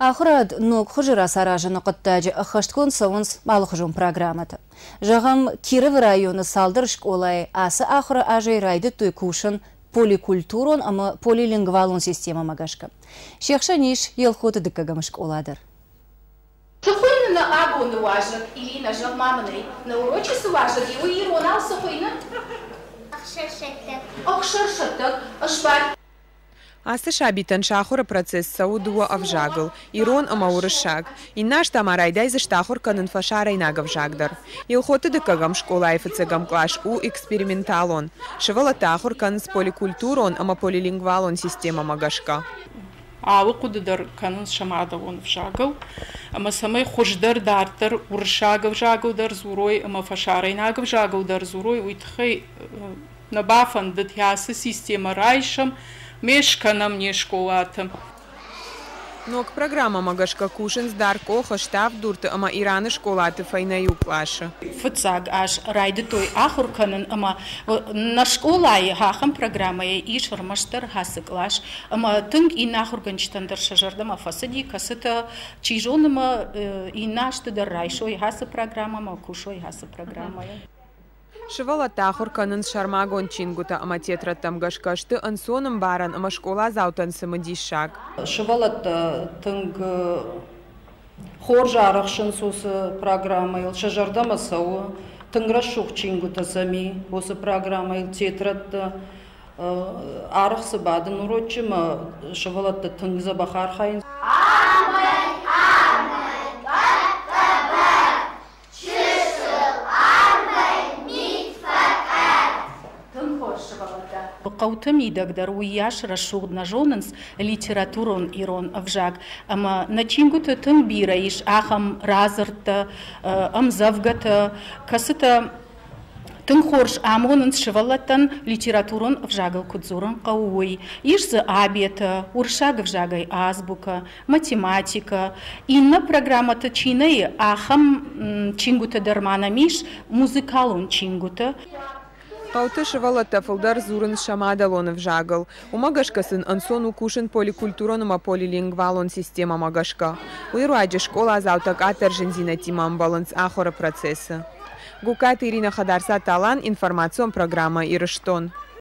Ахрад ног хужира саража нуқыттаджи ахашткун савунс малхужун программата. Жағам Киров районы салдыр школай асы ахра ажай райды той кушын поликультурон ама полилингвалун система магашка. Шехша ниш елхоты дыкагам школадыр. Сухойна на абу на важат или на жалмамной, на уроке суважат его и ронал сухойна? Ахшершеттак, ашбар. Асы шабитан шахура процесс саудуа авжагл, ирон амаурышаг. И наш тамарайдай за штахур канын фашарай нагавжагдар. Илхоты дыкагам школа ифцегам клаш у эксперименталон. Шевала тахур канс поликультурон ама полилингвалон система магашка. Алы кудыдар канын шамадавон вжагл. Ама самай хуждар дартар уршагав жагудар зурой ама фашарай нагавжагудар зурой уйтхай набафан датясы система райшам. Мешканам не школатам. Но к программа магашка кушен с дарко хаштав дурты ама ираны школаты файнаю клаша. Фацаг аж райды той ахурканын ама на школай хахам программа и шармаштар хасы клаш ама тынг и нахурганчтандар шажардама фасади касыта чижонама и наштыдар райшой хасы программа ма кушой хасы программа. Шевала тахур канын шармагон чингута ама тетра тамгашкашты ансоным баран ама школа заутан самадишак. Шевала тынг хоржарах шынсусы программа ил шажардама сау тынграшух чингута сами осы программа ил тетрат арахсы бадын урочима шевала тынг забахар хайын. Қаутым идагдар уяш рашугдна жонынс литературон ирон авжаг. Ама начингуты тым бира иш ахам разырты, амзавгата, касыта тым хорш амонынс шывалаттан литературон авжагал кудзурон қауой. Ишзы абета, уршаг авжагай азбука, математика. Инна программата чинай ахам чингуты дармана миш музыкалун чингуты. Пауты шевала тафылдар зурын шамадалон вжагал. У магашкасын ансону кушен поликультурон ама полилингвалон система магашка. Уируаджи школа заутак атержензина тимам баланс ахора процесса. Гукат Ирина Хадарса Талан, информацион программа Ирыштон.